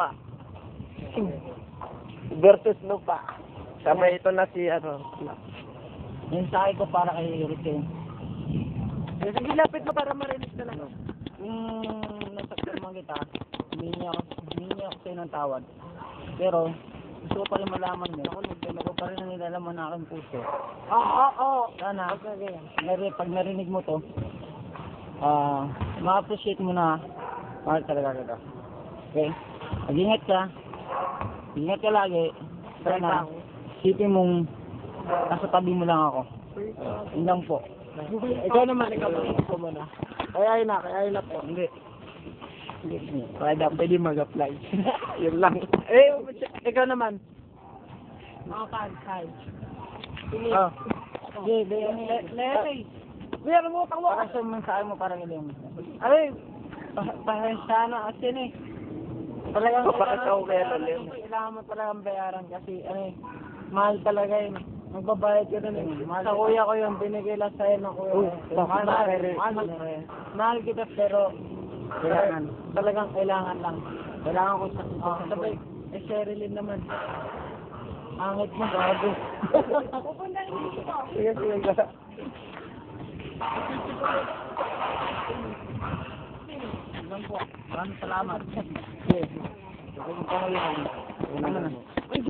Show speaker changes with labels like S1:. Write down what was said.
S1: lupa. Versus lupa. Sabay ito na si ano.
S2: Mensahe ko para kay Hurricane.
S1: Sige, lapit mo para marinig na lang.
S2: Kung nasaktan man kita, humingi ako sa'yo ng tawad. Pero, gusto ko pa rin malaman mo, ako pa rin ang nilalaman na aking puso.
S1: Oo.
S2: Sana, pag narinig mo to, ma-appreciate mo na mahal talaga kita. Okay? Mag-ingat ka. Ingat ka lagi. Sana, isipin mong nasa tabi mo lang ako. Yun lang po.
S1: Ikaw naman, ikaw muna. Kaya na po. Hindi. Pwede mag-apply. Yun lang. Ikaw naman.
S2: Kyle.
S1: Oh.
S2: Leslie.
S1: Kuya, lumutang mo.
S2: Para sa mensahe mo para kay Leon.
S1: Ay,
S2: Pasensya na kasi talagang
S1: Bakit ako kaya Leon?
S2: kailangan mo talagang bayaran kasi mahal talaga yun. Magbabayad ka rin sa kuya ko yun, binigay lang sa'yo ng kuya ko. Mahal kita pero talagang kailangan lang. Kailangan ko sa sabay, Sherilyn naman. Angit mo, gago.
S1: Sige.
S2: Maraming salamat. Sige. Ito yung pangalan.